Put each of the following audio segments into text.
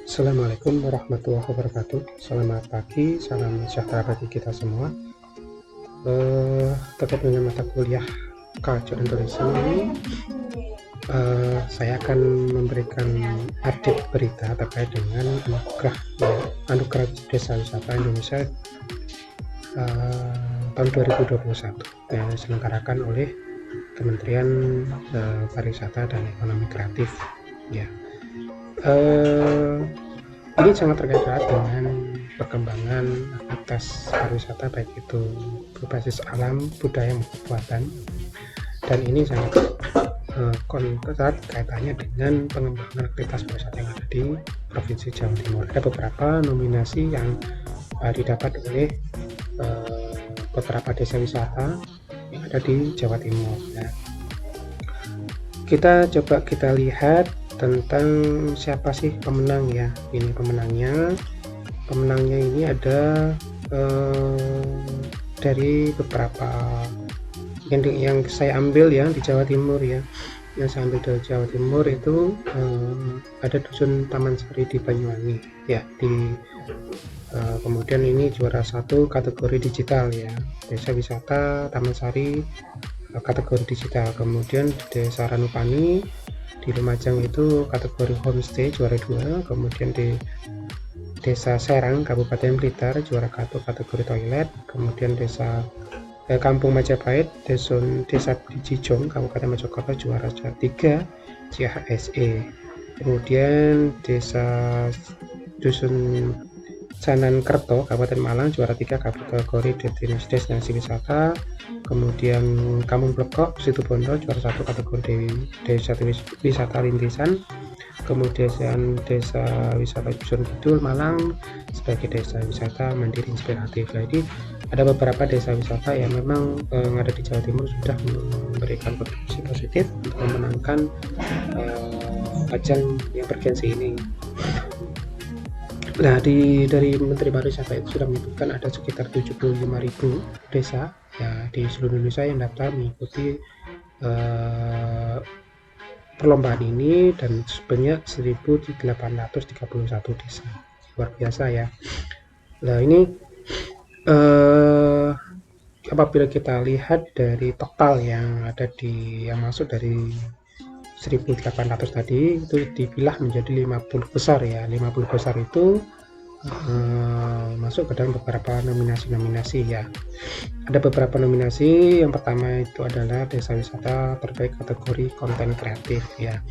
Assalamualaikum warahmatullahi wabarakatuh. Selamat pagi, salam sejahtera bagi kita semua. Terkait dengan mata kuliah Culture and Tourism ini, saya akan memberikan update berita terkait dengan anugerah Desa Wisata Indonesia tahun 2021 yang diselenggarakan oleh Kementerian Pariwisata dan Ekonomi Kreatif. Ya. Ini sangat terkait erat dengan perkembangan aktivitas pariwisata, baik itu berbasis alam, budaya maupun buatan, dan ini sangat erat kaitannya dengan pengembangan aktivitas pariwisata yang ada di Provinsi Jawa Timur. Ada beberapa nominasi yang didapat oleh beberapa desa wisata yang ada di Jawa Timur. Nah, kita lihat tentang siapa sih pemenang ya. Ini pemenangnya ini ada dari beberapa yang saya ambil ya di Jawa Timur ya. Yang saya ambil dari Jawa Timur itu ada Dusun Taman Sari di Banyuwangi ya, kemudian ini juara 1 kategori digital ya, desa wisata Taman Sari kategori digital. Kemudian di Desa Ranupani di Lumajang itu kategori homestay juara 2. Kemudian di Desa Serang Kabupaten Blitar juara 1 kategori toilet. Kemudian Kampung Majapahit Desa Cijong Kabupaten Mojokerto juara 3 CHSE. Kemudian Desa Dusun Sanankerto Kabupaten Malang juara 3 kategori destinasi wisata. Kemudian Kampung Blekok Situbondo juara 1 kategori desa wisata rintisan. Kemudian Desa Wisata Dusun Kidul Malang sebagai desa wisata mandiri inspiratif. Jadi ada beberapa desa wisata yang memang ada di Jawa Timur sudah memberikan kontribusi positif untuk memenangkan ajang yang bergensi ini. Nah, dari Menteri Pariwisata itu sudah menyebutkan ada sekitar 75.000 desa ya di seluruh Indonesia yang daftar mengikuti perlombaan ini, dan sebanyak 1.831 desa. Luar biasa ya. Nah, ini apabila kita lihat dari total yang masuk dari 1.800 tadi, itu dipilah menjadi 50 besar ya. 50 besar itu masuk ke dalam beberapa nominasi ya. Ada beberapa nominasi. Yang pertama itu adalah desa wisata terbaik kategori konten kreatif ya.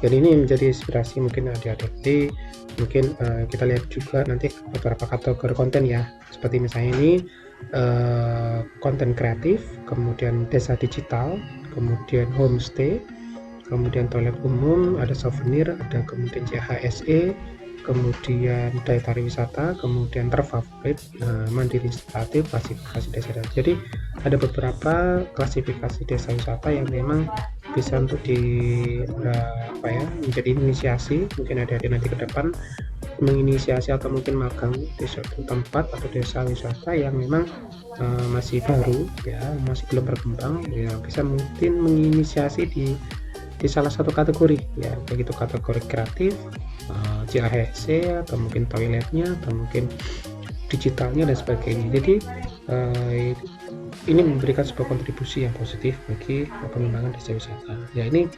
Jadi ini menjadi inspirasi mungkin adik-adik, mungkin kita lihat juga nanti beberapa kategori konten ya, seperti misalnya ini konten kreatif, kemudian desa digital, kemudian homestay, kemudian toilet umum, ada souvenir, ada kemudian CHSE, kemudian daya tarik wisata, kemudian terfavorit mandiri inspiratif, klasifikasi desa. Jadi ada beberapa klasifikasi desa wisata yang memang bisa untuk menjadi inisiasi. Mungkin ada nanti ke depan menginisiasi atau mungkin magang di suatu tempat atau desa wisata yang memang masih baru ya, masih belum berkembang ya, bisa mungkin menginisiasi di salah satu kategori ya, begitu kategori kreatif, CHC, atau mungkin toiletnya, atau mungkin digitalnya dan sebagainya. Jadi ini memberikan sebuah kontribusi yang positif bagi pengembangan desa wisata ya. Ini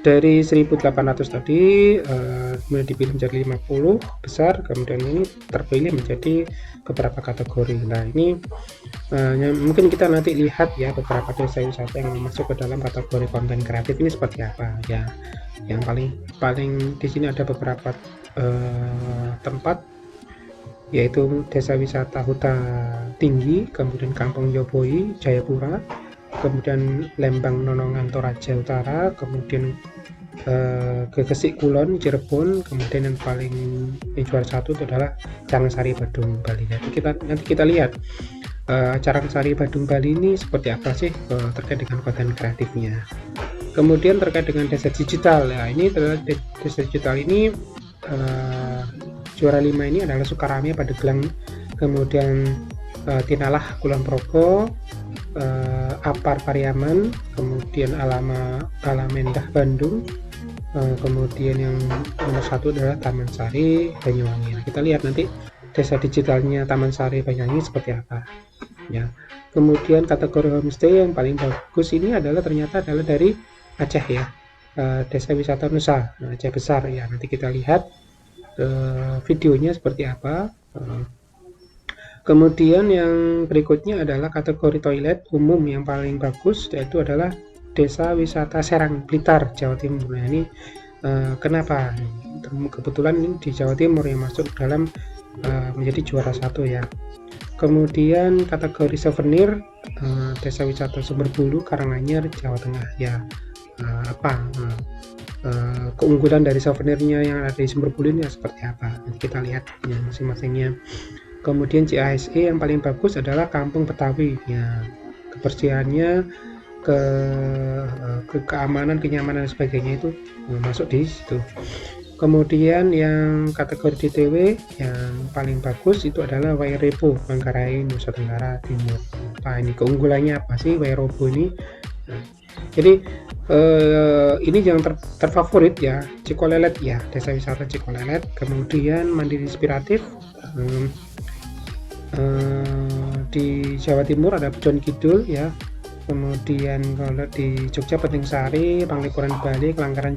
dari 1.800 tadi kemudian dipilih menjadi 50 besar, kemudian ini terpilih menjadi beberapa kategori. Nah, ini mungkin kita nanti lihat ya beberapa desa wisata yang masuk ke dalam kategori konten kreatif ini seperti apa ya. Yang paling di sini ada beberapa tempat, yaitu Desa Wisata Huta Tinggi, kemudian Kampung Yoboi Jayapura, kemudian Lembang Nonongan Toraja Utara, kemudian Gegesik Kulon Cirebon, kemudian yang paling juara 1 itu adalah Carangsari Badung Bali. Jadi nanti kita lihat Carangsari Badung Bali ini seperti apa sih terkait dengan konten kreatifnya. Kemudian terkait dengan desa digital ya, ini desa digital ini juara 5 ini adalah Sukarame Pandeglang, kemudian Tinalah Kulon Progo, Apar Pariaman, kemudian Alamendah Bandung, kemudian yang nomor 1 adalah Taman Sari Banyuwangi. Nah, kita lihat nanti desa digitalnya Taman Sari Banyuwangi seperti apa ya. Kemudian kategori homestay yang paling bagus ini ternyata adalah dari Aceh ya, Desa Wisata Nusa Aceh Besar ya. Nanti kita lihat videonya seperti apa. Kemudian yang berikutnya adalah kategori toilet umum yang paling bagus, yaitu adalah Desa Wisata Serang Blitar Jawa Timur. Nah, ini kenapa? Kebetulan ini di Jawa Timur yang masuk dalam menjadi juara 1 ya. Kemudian kategori souvenir Desa Wisata Sumberbulu Karanganyar Jawa Tengah ya. Keunggulan dari souvenirnya yang ada di Sumberbulu ini seperti apa? Nanti kita lihat ya masing-masingnya. Kemudian CASE yang paling bagus adalah Kampung Betawi ya, kebersihannya, keamanan, kenyamanan dan sebagainya itu masuk di situ. Kemudian yang kategori DTW yang paling bagus itu adalah Wairepo Manggarai Nusa Tenggara Timur. Nah, ini keunggulannya apa sih Wairepo ini? Nah, jadi ini yang terfavorit ya, Cikolelet ya, Desa Wisata Cikolelet. Kemudian Mandiri Inspiratif di Jawa Timur ada Pujon Kidul ya. Kemudian kalau di Jogja Penting Sari, Panglikuran Bali, Kelangkaran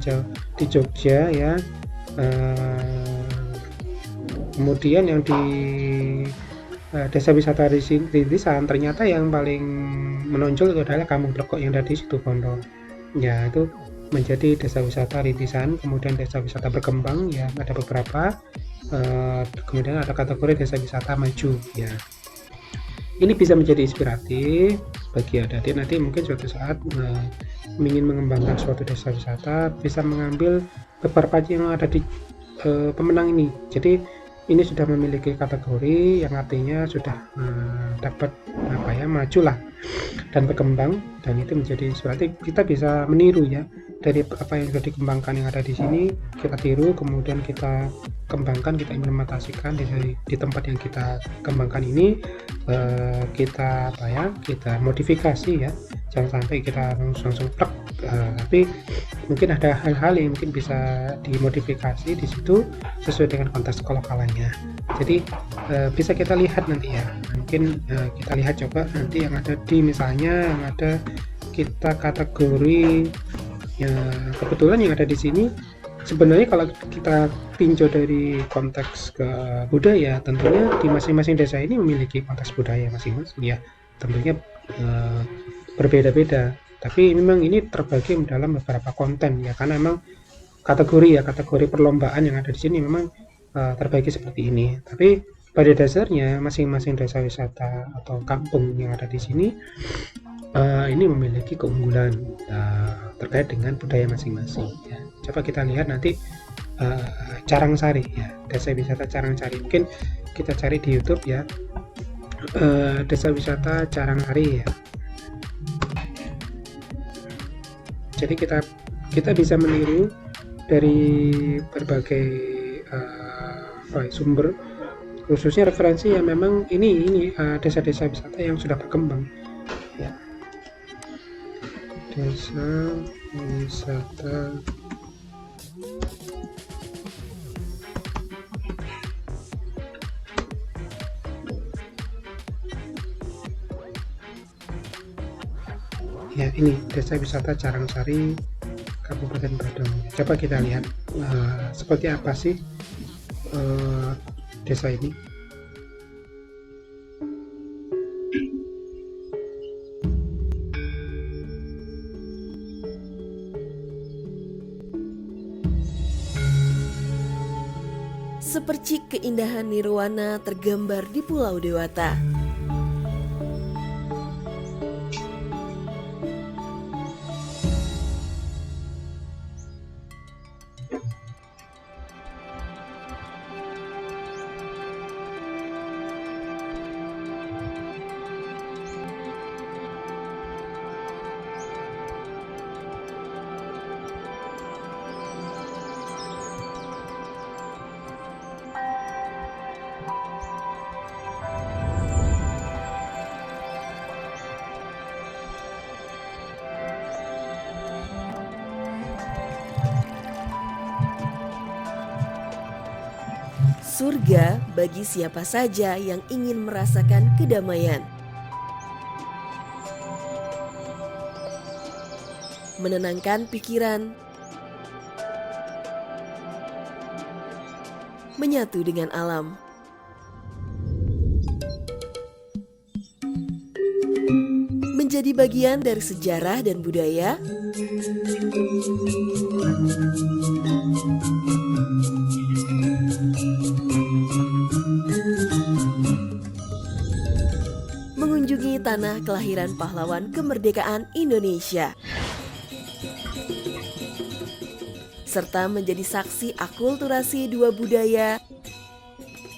di Jogja ya. Kemudian yang di Desa Wisata Rintisan ternyata yang paling menonjol itu adalah Kampung Blekok yang ada di Situbondo ya, itu menjadi Desa Wisata Rintisan. Kemudian Desa Wisata Berkembang ya, ada beberapa. Kemudian ada kategori Desa Wisata Maju ya. Ini bisa menjadi inspiratif bagi adik-adik nanti mungkin suatu saat ingin mengembangkan suatu desa wisata, bisa mengambil beberapa yang ada di pemenang ini. Jadi ini sudah memiliki kategori yang artinya sudah dapat maju lah dan berkembang, dan itu menjadi inspiratif. Kita bisa meniru ya dari apa yang sudah dikembangkan yang ada di sini, kita tiru, kemudian kita kembangkan, kita implementasikan di tempat yang kita kembangkan ini. Kita kita modifikasi ya, jangan sampai kita langsung plek, tapi mungkin ada hal-hal yang mungkin bisa dimodifikasi di situ sesuai dengan konteks kelokalannya. Jadi bisa kita lihat nanti ya, mungkin kita lihat coba nanti yang ada di misalnya yang ada kita kategori ya, kebetulan yang ada di sini sebenarnya kalau kita tinjau dari konteks ke budaya, tentunya di masing-masing desa ini memiliki konteks budaya masing-masing ya, tentunya berbeda-beda, tapi memang ini terbagi dalam beberapa konten ya, karena memang kategori perlombaan yang ada di sini memang terbagi seperti ini. Tapi pada dasarnya masing-masing desa wisata atau kampung yang ada di sini ini memiliki keunggulan terkait dengan budaya masing-masing ya. Coba kita lihat nanti Carangsari ya, Desa Wisata Carangsari, mungkin kita cari di YouTube ya, Desa Wisata Carangsari ya. Jadi kita bisa meniru dari berbagai sumber, khususnya referensi yang memang ini desa-desa wisata yang sudah berkembang ya. Desa wisata ya, ini Desa Wisata Carangsari Kabupaten Badung. Coba kita lihat seperti apa sih desa ini. Sepercik keindahan nirwana tergambar di Pulau Dewata. Surga bagi siapa saja yang ingin merasakan kedamaian. Menenangkan pikiran, menyatu dengan alam. Menjadi bagian dari sejarah dan budaya, mengunjungi tanah kelahiran pahlawan kemerdekaan Indonesia, serta menjadi saksi akulturasi dua budaya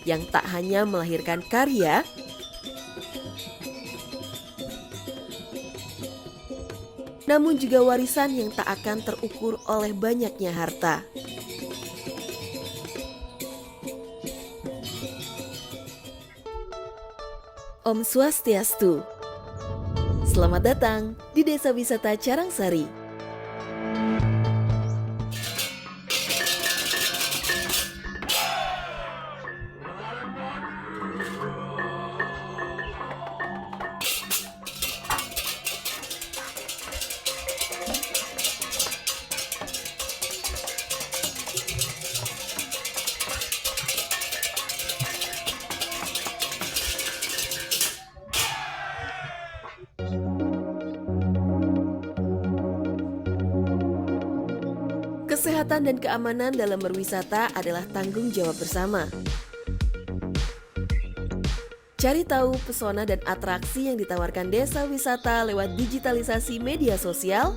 yang tak hanya melahirkan karya, namun juga warisan yang tak akan terukur oleh banyaknya harta. Om Swastiastu. Selamat datang di Desa Wisata Carangsari. Kesehatan dan keamanan dalam berwisata adalah tanggung jawab bersama. Cari tahu pesona dan atraksi yang ditawarkan desa wisata lewat digitalisasi media sosial,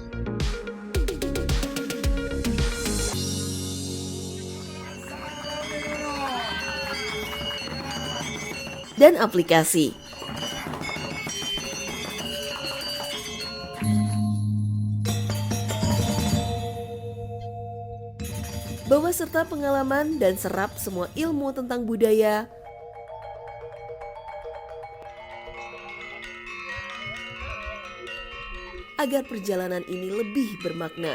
dan aplikasi. Bawa serta pengalaman dan serap semua ilmu tentang budaya, agar perjalanan ini lebih bermakna.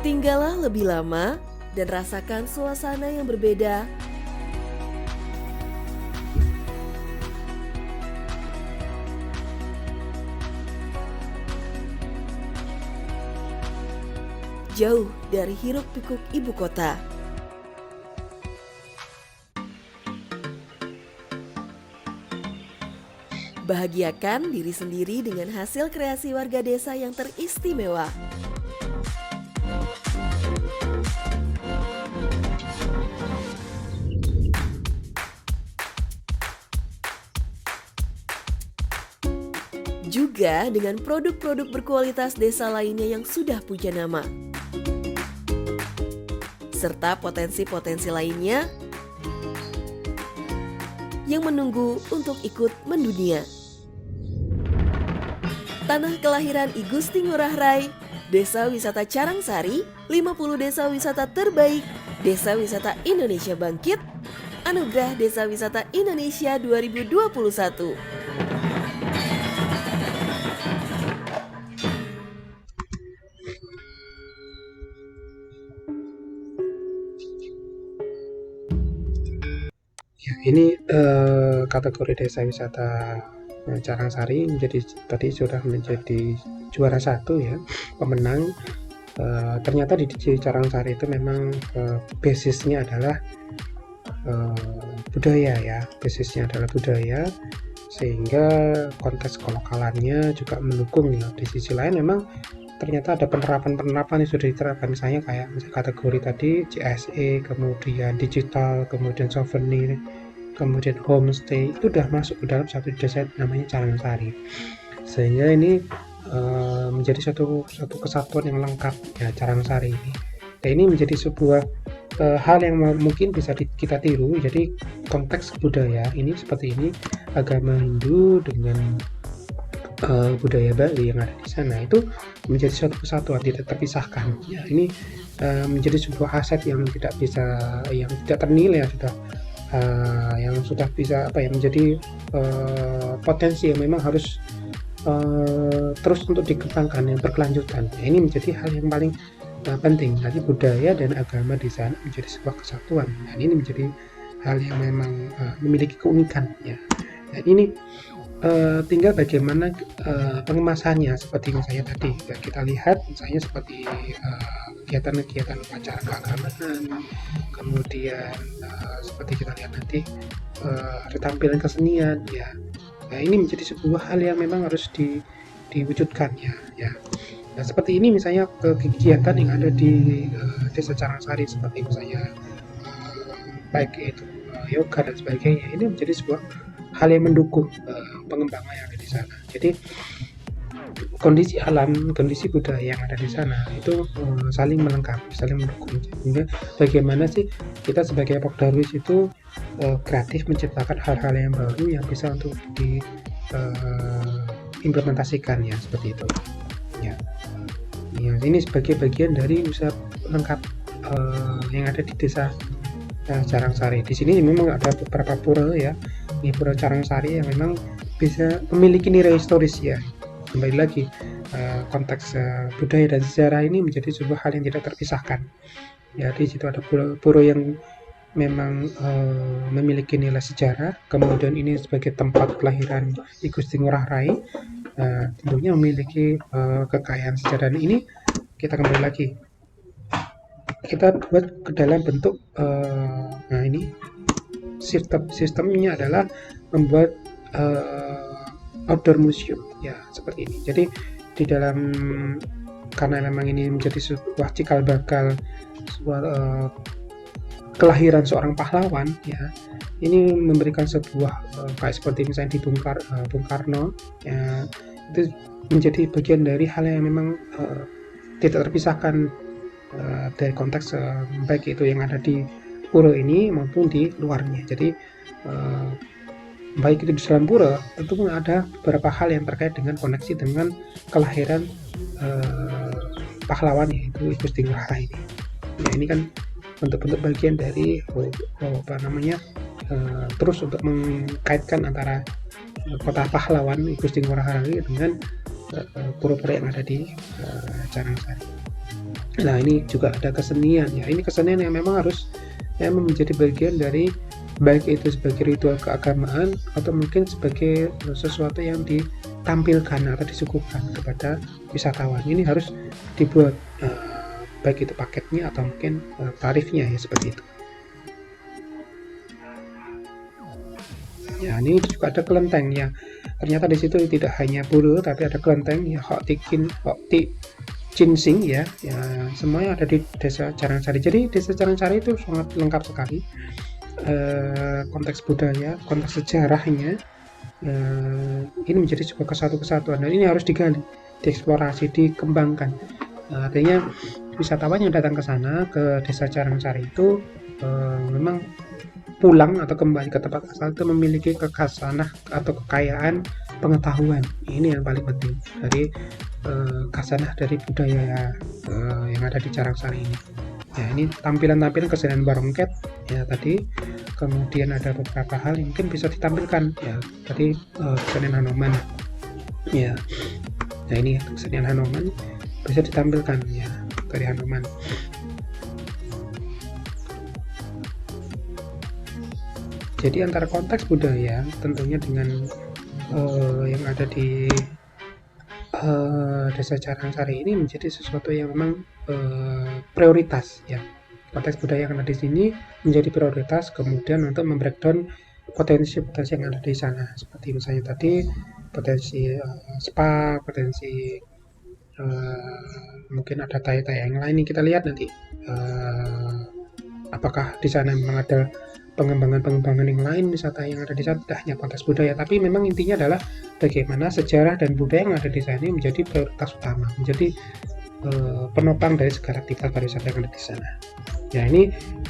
Tinggallah lebih lama dan rasakan suasana yang berbeda. Jauh dari hiruk-pikuk ibu kota. Bahagiakan diri sendiri dengan hasil kreasi warga desa yang teristimewa. Juga dengan produk-produk berkualitas desa lainnya yang sudah punya nama, serta potensi-potensi lainnya yang menunggu untuk ikut mendunia. Tanah kelahiran I Gusti Ngurah Rai, Desa Wisata Carangsari, 50 desa wisata terbaik, Desa Wisata Indonesia Bangkit, Anugerah Desa Wisata Indonesia 2021. Ya, ini kategori desa wisata Carangsari tadi sudah menjadi juara 1 ya, pemenang. Ternyata di Carangsari itu memang basisnya adalah budaya ya, sehingga konteks kelokalannya juga mendukung ya. Di sisi lain memang ternyata ada penerapan yang sudah diterapkan, misalnya kategori tadi CSE, kemudian digital, kemudian souvenir, kemudian homestay, itu sudah masuk ke dalam satu desa namanya Carangsari, sehingga ini menjadi satu kesatuan yang lengkap ya, Carangsari ini. Nah, ini menjadi sebuah hal yang mungkin bisa kita tiru. Jadi konteks budaya ini seperti ini, agama Hindu dengan budaya Bali yang ada di sana itu menjadi suatu kesatuan, tidak terpisahkan ya. Ini menjadi sebuah aset yang tidak ternilai, yang sudah bisa menjadi potensi yang memang harus terus untuk dikembangkan yang berkelanjutan. Nah, ini menjadi hal yang paling penting. Nanti budaya dan agama di sana menjadi sebuah kesatuan. Nah, ini menjadi hal yang memang memiliki keunikan ya. Dan ini tinggal bagaimana pengemasannya, seperti misalnya tadi ya, kita lihat misalnya seperti kegiatan-kegiatan upacara keagamaan, kemudian seperti kita lihat nanti ada tampilan kesenian ya. Nah, ini menjadi sebuah hal yang memang harus diwujudkan ya. Nah, seperti ini misalnya kegiatan yang ada di Desa Carangsari, seperti misalnya baik itu yoga dan sebagainya, ini menjadi sebuah hal yang mendukung pengembangan yang ada di sana. Jadi kondisi alam, kondisi budaya yang ada di sana itu saling melengkapi, saling mendukung. Sehingga bagaimana sih kita sebagai Pokdarwis itu kreatif menciptakan hal-hal yang baru yang bisa untuk diimplementasikan ya, seperti itu. Ya, ini sebagai bagian dari usaha lengkap yang ada di Desa Carangsari. Di sini memang ada beberapa pura ya, di Pura Carangsari yang memang bisa memiliki nilai historis ya. Kembali lagi konteks budaya dan sejarah ini menjadi sebuah hal yang tidak terpisahkan. Ya, di situ ada pura yang memang memiliki nilai sejarah, kemudian ini sebagai tempat kelahiran I Gusti Ngurah Rai, tentunya memiliki kekayaan sejarah. Ini kita kembali lagi, kita buat ke dalam bentuk nah ini sistemnya adalah membuat outdoor museum ya, seperti ini. Jadi di dalam, karena memang ini menjadi sebuah cikal bakal sebuah kelahiran seorang pahlawan ya, ini memberikan sebuah kayak seperti misalnya di Bung Karno ya, itu menjadi bagian dari hal yang memang tidak terpisahkan dari konteks baik itu yang ada di pura ini maupun di luarnya. Jadi baik itu di dalam pura tentu ada beberapa hal yang terkait dengan koneksi dengan kelahiran pahlawan, yaitu Gusti Ngurah Rai ini. Ya, ini kan bentuk-bentuk bagian dari terus untuk mengkaitkan antara kota pahlawan Gusti Ngurah Rai dengan pura-pura yang ada di Carangsari. Nah, ini juga ada kesenian ya. Ini kesenian yang memang harus menjadi bagian dari baik itu sebagai ritual keagamaan atau mungkin sebagai sesuatu yang ditampilkan atau disuguhkan kepada wisatawan. Ini harus dibuat baik itu paketnya atau mungkin tarifnya ya, seperti itu. Ya, ini juga ada kelenteng ya. Ternyata di situ tidak hanya pura tapi ada kelenteng ya, Hok Ti Cinsing ya, semuanya ada di Desa Carangsari. Jadi Desa Carangsari itu sangat lengkap sekali. Konteks budaya, konteks sejarahnya ini menjadi sebuah kesatuan, dan ini harus digali, dieksplorasi, dikembangkan. Artinya wisatawan yang datang ke sana, ke Desa Carangsari itu memang pulang atau kembali ke tempat asal itu memiliki kekhasanah atau kekayaan pengetahuan. Ini yang paling penting dari khasanah dari budaya yang ada di Carangsari ini. Ya, ini tampilan-tampilan kesenian barongket ya tadi, kemudian ada beberapa hal yang mungkin bisa ditampilkan ya tadi, kesenian Hanoman ya. Nah, ini kesenian Hanoman bisa ditampilkan ya dari Hanoman. Jadi antara konteks budaya tentunya dengan yang ada di Desa Carangsari ini menjadi sesuatu yang memang prioritas ya. Konteks budaya yang ada di sini menjadi prioritas, kemudian untuk membreakdown potensi-potensi yang ada di sana, seperti misalnya tadi potensi spa, potensi mungkin ada taya-taya yang lain yang kita lihat nanti, apakah di sana memang ada pengembangan yang lain, wisata yang ada di sana, tidak hanya konteks budaya, tapi memang intinya adalah bagaimana sejarah dan budaya yang ada di sana menjadi prioritas utama, menjadi penopang dari segala aktivitas pariwisata yang ada di sana. Ya, ini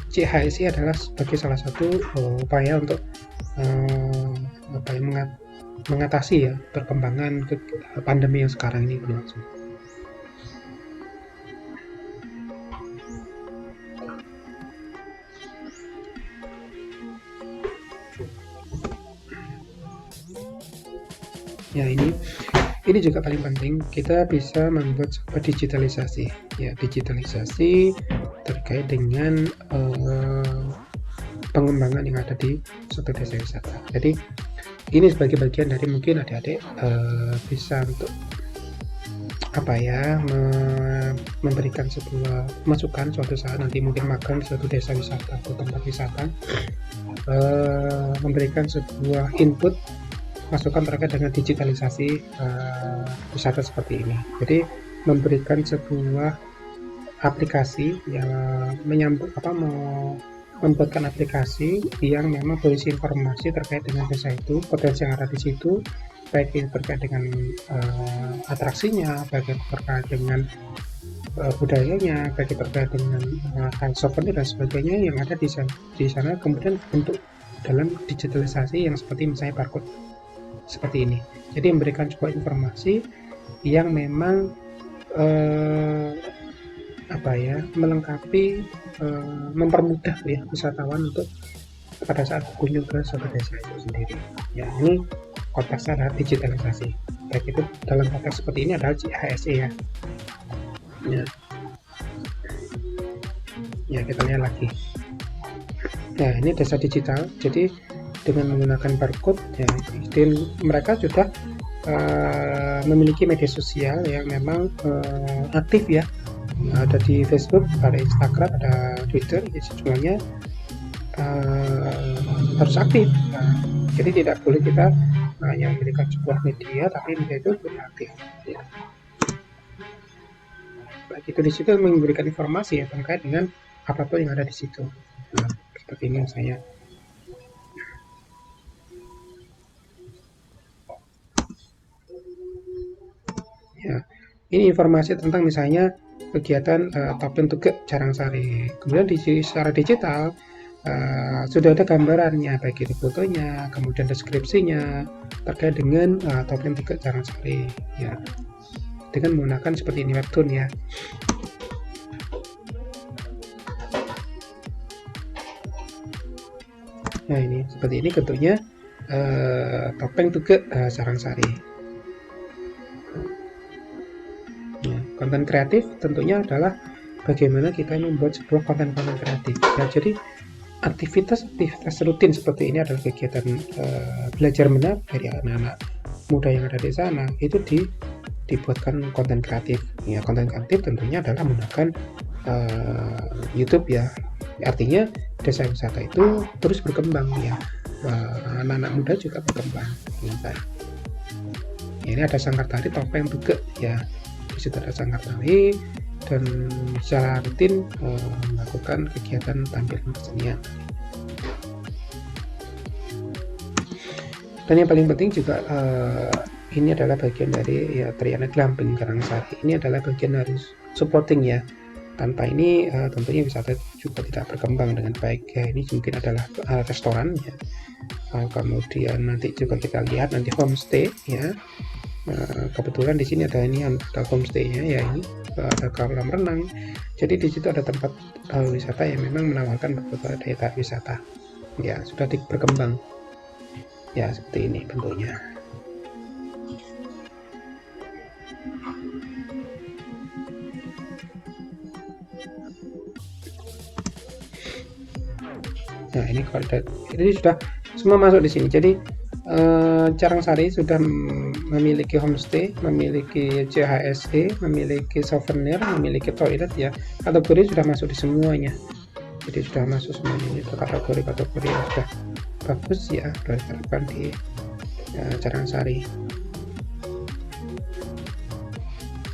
CHSI adalah sebagai salah satu upaya untuk mengatasi ya perkembangan pandemi yang sekarang ini berlangsung. Ya, ini ini juga paling penting, kita bisa membuat sebuah digitalisasi, ya digitalisasi terkait dengan pengembangan yang ada di suatu desa wisata. Jadi ini sebagai bagian dari mungkin adik-adik bisa untuk apa ya, memberikan sebuah masukan suatu saat nanti mungkin magang di suatu desa wisata atau tempat wisata, memberikan sebuah input masukan terkait dengan digitalisasi wisata seperti ini. Jadi memberikan sebuah aplikasi yang membuatkan aplikasi yang memang berisi informasi terkait dengan desa itu, potensi yang ada di situ, baik itu terkait dengan atraksinya, baik itu terkait dengan budayanya, baik itu terkait dengan hal souvenir dan sebagainya yang ada di sana, kemudian bentuk dalam digitalisasi yang seperti misalnya barcode seperti ini. Jadi memberikan sebuah informasi yang memang melengkapi, mempermudah ya wisatawan untuk pada saat berkunjung ke suatu desa itu sendiri. Ya, ini konteksnya adalah digitalisasi. Baik itu dalam konteks seperti ini adalah HSE ya. Ya, kita lihat lagi. Nah, ini desa digital. Jadi dengan menggunakan barcode ya, dan mereka sudah memiliki media sosial yang memang aktif ya. Ada di Facebook, ada Instagram, ada Twitter, ya semuanya harus aktif. Jadi tidak boleh kita hanya memberikan sebuah media, tapi media itu tidak aktif. Ya. Baik itu di situ memberikan informasi ya terkait dengan apapun yang ada di situ. Nah, seperti ini misalnya. Ya, ini informasi tentang misalnya kegiatan Topeng Tugek Carangsari. Kemudian secara digital sudah ada gambarannya, baik itu fotonya, kemudian deskripsinya terkait dengan Topeng Tugek Carangsari. Ya, dengan menggunakan seperti ini webtoon ya. Nah ini seperti ini bentuknya Topeng Tugek Carangsari. Konten kreatif tentunya adalah bagaimana kita membuat sebuah konten-konten kreatif ya. Jadi aktivitas rutin seperti ini adalah kegiatan belajar mengajar dari anak-anak muda yang ada di sana, itu dibuatkan konten kreatif ya. Konten kreatif tentunya adalah menggunakan YouTube ya. Artinya desa wisata itu terus berkembang ya, anak-anak muda juga berkembang dengan baik. Ini ada sanggar tari Topeng Tugek ya. Di situ ada sanggar tari dan secara rutin melakukan kegiatan tampilan kesenian. Dan yang paling penting juga ini adalah bagian dari ya Triana Glamping Carangsari. Ini adalah bagian dari supporting ya. Tanpa ini tentunya wisata juga tidak berkembang dengan baik ya. Ini mungkin adalah restoran ya. Kemudian nanti juga kita lihat nanti homestay ya. Kebetulan di sini ada homestay-nya ya, ini ada kolam renang. Jadi di situ ada tempat wisata yang memang menawarkan beberapa daya wisata. Ya, sudah berkembang. Ya, seperti ini bentuknya. Nah, ini sudah semua masuk di sini. Jadi Carangsari sudah memiliki homestay, memiliki CHSE, memiliki souvenir, memiliki toilet ya. Kategori sudah masuk di semuanya. Jadi sudah masuk semuanya ini kategori yang sudah bagus ya, sudah diterapkan di Carangsari.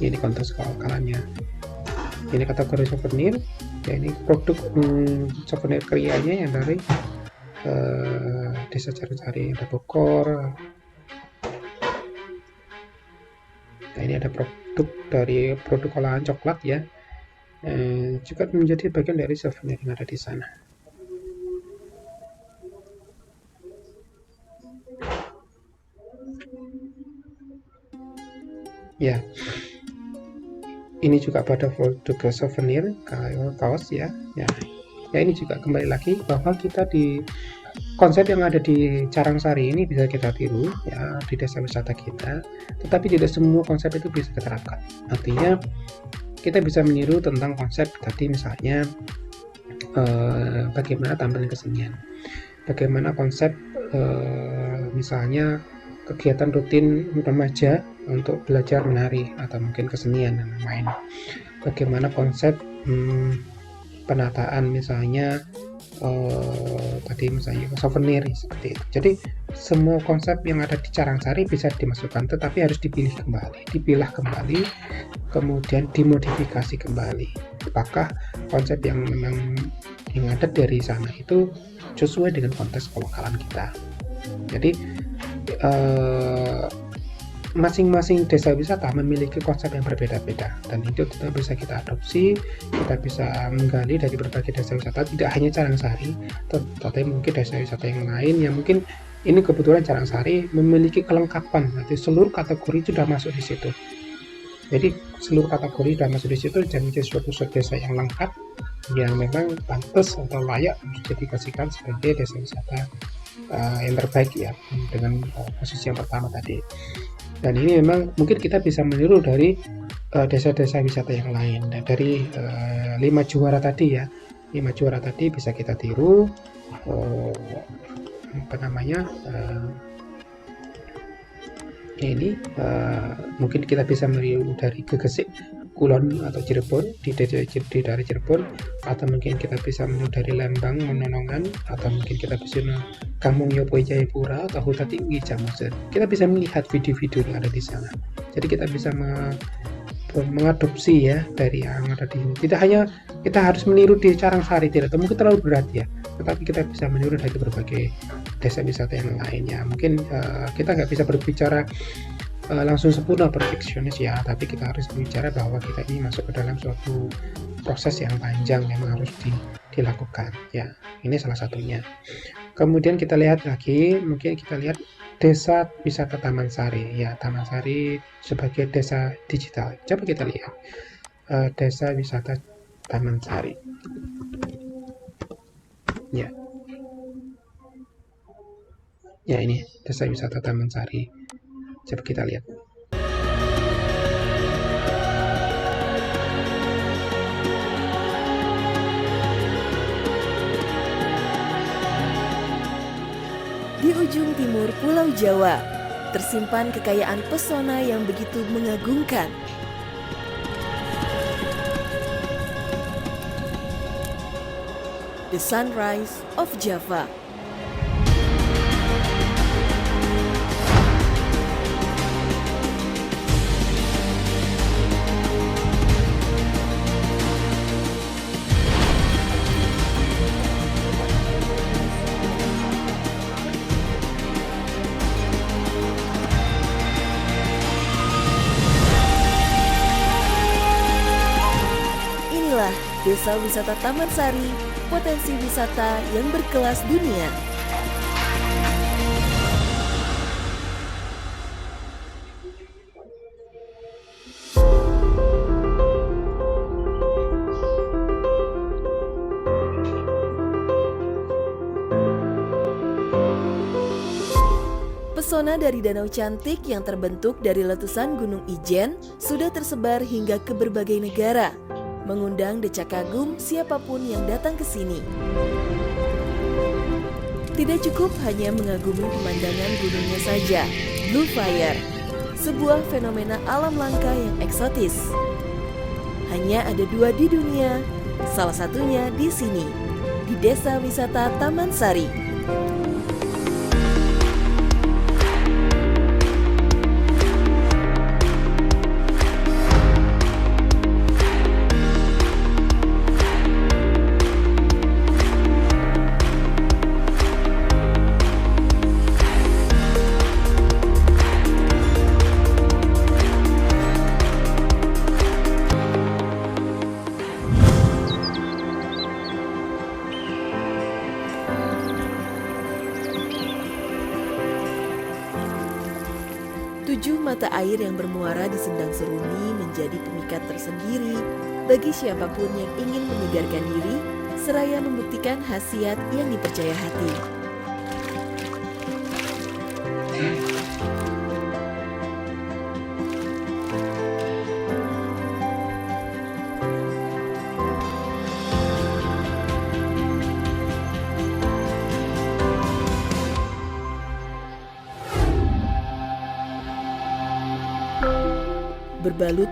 Ini konteks kalannya. Ini kategori souvenir. Ya, ini produk souvenir krianya yang dari desa Carangsari, ada Bogor. Nah, ini ada produk olahan coklat ya, juga menjadi bagian dari souvenir yang ada di sana. Ya, ini juga pada produk souvenir kaos ya. Ya, ini juga kembali lagi bahwa kita di konsep yang ada di Carangsari ini bisa kita tiru ya di desa wisata kita, tetapi tidak semua konsep itu bisa diterapkan. Artinya kita bisa meniru tentang konsep tadi, misalnya bagaimana tampilan kesenian, bagaimana konsep misalnya kegiatan rutin remaja untuk belajar menari atau mungkin kesenian dan lain-lain, bagaimana konsep penataan misalnya tadi misalnya souvenir seperti itu. Jadi semua konsep yang ada di Carangsari bisa dimasukkan, tetapi harus dipilah kembali, kemudian dimodifikasi kembali. Apakah konsep yang memang yang ada dari sana itu sesuai dengan konteks kelokalan kita. Jadi masing-masing desa wisata memiliki konsep yang berbeda-beda, dan itu tetap bisa kita adopsi, kita bisa menggali dari berbagai desa wisata, tidak hanya Carangsari, tetapi mungkin desa wisata yang lain yang mungkin ini kebetulan Carangsari memiliki kelengkapan, nanti seluruh kategori sudah masuk di situ. Jadi seluruh kategori sudah masuk di situ dan menjadi suatu desa yang lengkap, yang memang pantas atau layak untuk dikasihkan sebagai desa wisata yang terbaik ya, dengan posisi yang pertama tadi. Dan ini memang mungkin kita bisa meniru dari desa-desa wisata yang lain. Dan dari 5 juara tadi ya, 5 juara tadi bisa kita tiru. Mungkin kita bisa meniru dari Gegesik, Kulon atau Cirebon di daerah Cirebon, atau mungkin kita bisa meniru dari Lembang, Menonongan, atau mungkin kita bisa Kampung Yoboy Jayapura atau Huta Tinggi Jamosir. Kita bisa melihat video-video yang ada di sana. Jadi kita bisa mengadopsi ya dari yang ada di sini. Tidak hanya kita harus meniru di Carangsari, tidak, mungkin terlalu berat ya. Tetapi kita bisa meniru dari berbagai desa wisata yang lainnya. Mungkin kita nggak bisa berbicara langsung sempurna perfeksionis ya, tapi kita harus berbicara bahwa kita ini masuk ke dalam suatu proses yang panjang yang harus dilakukan ya. Ini salah satunya. Kemudian kita lihat lagi, mungkin kita lihat desa wisata Taman Sari ya, Taman Sari sebagai desa digital. Coba kita lihat desa wisata Taman Sari ya. Ya, ini desa wisata Taman Sari. Coba kita lihat. Di ujung timur Pulau Jawa, tersimpan kekayaan pesona yang begitu mengagumkan. The Sunrise of Java. Desa Wisata Taman Sari, potensi wisata yang berkelas dunia. Pesona dari danau cantik yang terbentuk dari letusan Gunung Ijen sudah tersebar hingga ke berbagai negara, mengundang decak kagum siapapun yang datang ke sini. Tidak cukup hanya mengagumi pemandangan gunungnya saja, Blue Fire, sebuah fenomena alam langka yang eksotis. Hanya ada 2 di dunia, salah satunya di sini, di Desa Wisata Taman Sari. Tujuh mata air yang bermuara di Sendang Seruni menjadi pemikat tersendiri bagi siapapun yang ingin menyegarkan diri seraya membuktikan khasiat yang dipercaya hati. Berbalut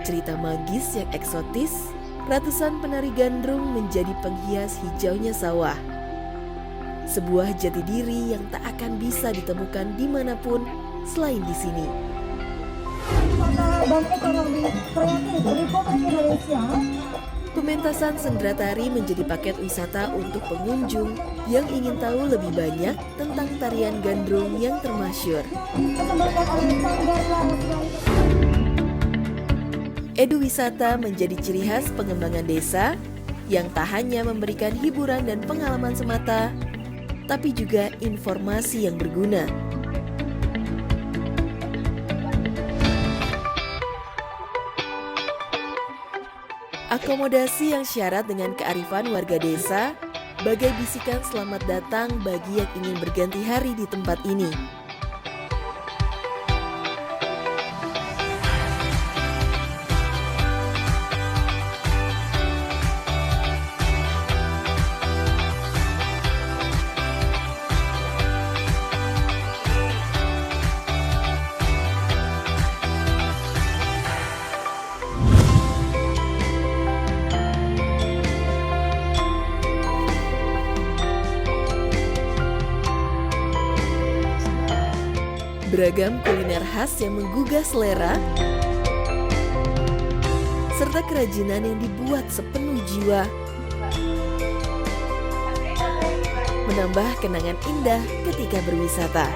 cerita magis yang eksotis, ratusan penari gandrung menjadi penghias hijaunya sawah. Sebuah jati diri yang tak akan bisa ditemukan dimanapun selain di sini. Pementasan sendera tari menjadi paket wisata untuk pengunjung yang ingin tahu lebih banyak tentang tarian gandrung yang termasyur. Edu wisata menjadi ciri khas pengembangan desa yang tak hanya memberikan hiburan dan pengalaman semata, tapi juga informasi yang berguna. Akomodasi yang syarat dengan kearifan warga desa, bagai bisikan selamat datang bagi yang ingin berganti hari di tempat ini. Beragam kuliner khas yang menggugah selera, serta kerajinan yang dibuat sepenuh jiwa, menambah kenangan indah ketika berwisata.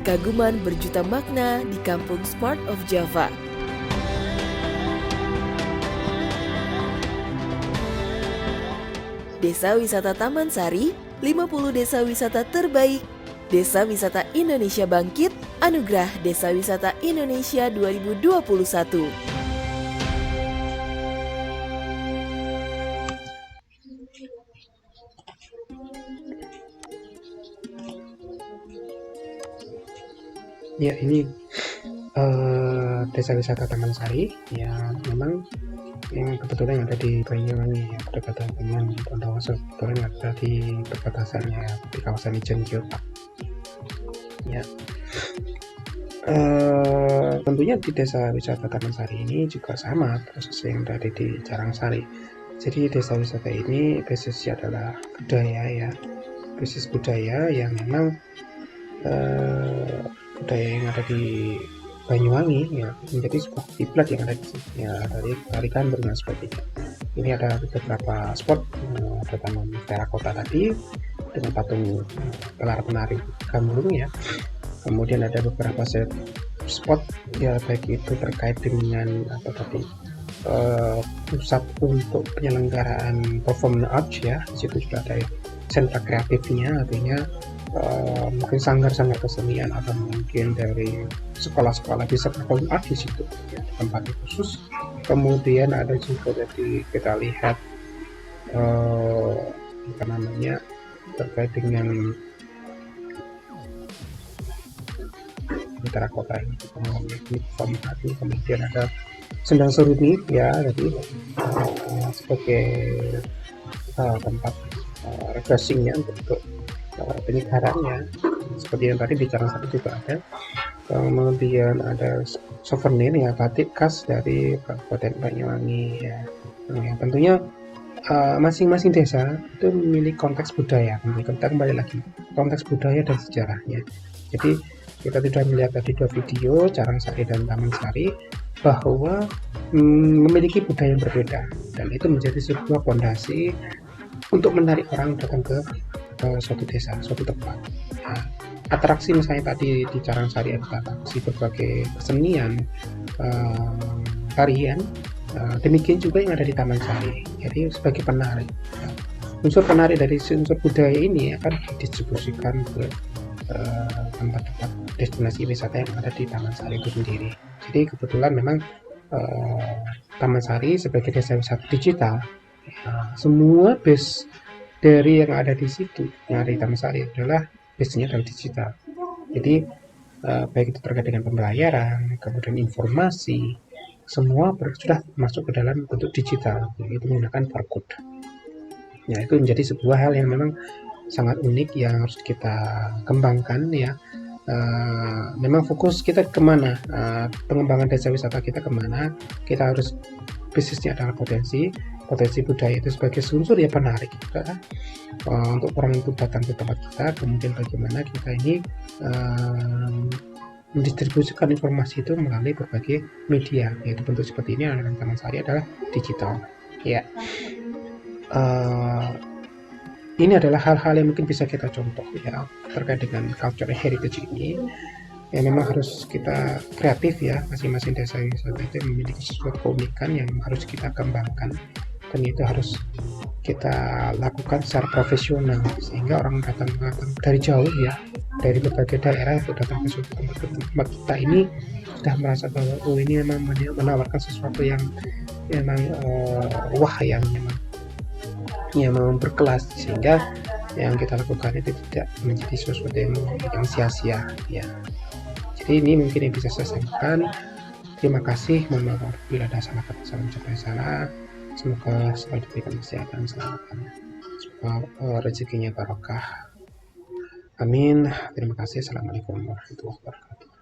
Kekaguman berjuta makna di kampung Smart of Java. Desa Wisata Taman Sari, 50 desa wisata terbaik. Desa Wisata Indonesia Bangkit, Anugerah Desa Wisata Indonesia 2021. Ya, ini desa wisata Taman Sari ya, memang yang kebetulan yang ada di Banyuwangi ya, berdekatan dengan Bondowoso, kebetulan yang ada di perbatasannya di kawasan Ijen Geopark ya. Tentunya di desa wisata Taman Sari ini juga sama proses yang ada di Carangsari. Jadi desa wisata ini basisnya adalah budaya ya, basis budaya yang memang budaya yang ada di Banyuwangi ya, menjadi sebuah kiblat yang ada di sini ya, dari tari gandrung dan sebagainya. Ini ada beberapa spot, ada Taman Terakota tadi dengan patung gelar penari gandrung ya. Kemudian ada beberapa spot ya, baik itu terkait dengan apa tadi, pusat untuk penyelenggaraan performance arts ya. Di situ juga ada sentra kreatifnya, artinya mungkin sanggar-sanggar kesenian atau mungkin dari sekolah-sekolah bisa perform art di situ ya, tempatnya khusus. Kemudian ada juga jadi kita lihat apa namanya, terkait dengan mitra kota ini perform art. Kemudian ada Sendang Seruni ya, jadi sebagai tempat refreshingnya untuk penyegarannya, seperti yang tadi di Carangsari juga ada. Kemudian ada souvenir ya, batik khas dari Kabupaten Banyuwangi ya. Nah, tentunya masing-masing desa itu memiliki konteks budaya. Kita kembali lagi konteks budaya dan sejarahnya. Jadi kita sudah melihat tadi dua video Carangsari dan Taman Sari bahwa memiliki budaya yang berbeda, dan itu menjadi sebuah fondasi untuk menarik orang datang ke suatu desa, suatu tempat. Nah, atraksi misalnya tadi di Carangsari ada atraksi berbagai kesenian, tarian, demikian juga yang ada di Taman Sari. Jadi sebagai penarik, unsur penarik dari unsur budaya ini akan didistribusikan ke tempat-tempat destinasi wisata yang ada di Taman Sari itu sendiri. Jadi kebetulan memang Taman Sari sebagai desa wisata digital, semua base dari yang ada di situ, yang ada di Taman Sari adalah base-nya adalah digital. Jadi baik itu terkait dengan pembayaran, kemudian informasi, semua sudah masuk ke dalam bentuk digital, yaitu menggunakan barcode. Ya, itu menjadi sebuah hal yang memang sangat unik yang harus kita kembangkan ya. Memang fokus kita kemana, pengembangan desa wisata kita kemana, kita harus bisnisnya adalah potensi budaya itu sebagai unsur yang menarik juga untuk orang itu datang ke tempat kita. Kemudian bagaimana kita ini mendistribusikan informasi itu melalui berbagai media, yaitu bentuk seperti ini adalah Taman Sari adalah digital ya. Ini adalah hal-hal yang mungkin bisa kita contoh ya terkait dengan culture heritage ini. Ya memang harus kita kreatif ya, masing-masing desa wisata itu memiliki sesuatu keunikan yang harus kita kembangkan, dan itu harus kita lakukan secara profesional sehingga orang datang dari jauh ya, dari berbagai daerah untuk datang ke suatu tempat kita ini sudah merasa bahwa oh ini memang menawarkan sesuatu yang memang wah, yang memang berkelas, sehingga yang kita lakukan itu tidak menjadi sesuatu yang sia-sia ya. Jadi ini mungkin yang bisa saya sampaikan. Terima kasih, mohon maaf bila ada salah kata, salah ucapan salah. Semoga selalu diberikan kesehatan, keselamatan, semoga rezekinya barokah, amin. Terima kasih. Assalamualaikum warahmatullahi wabarakatuh.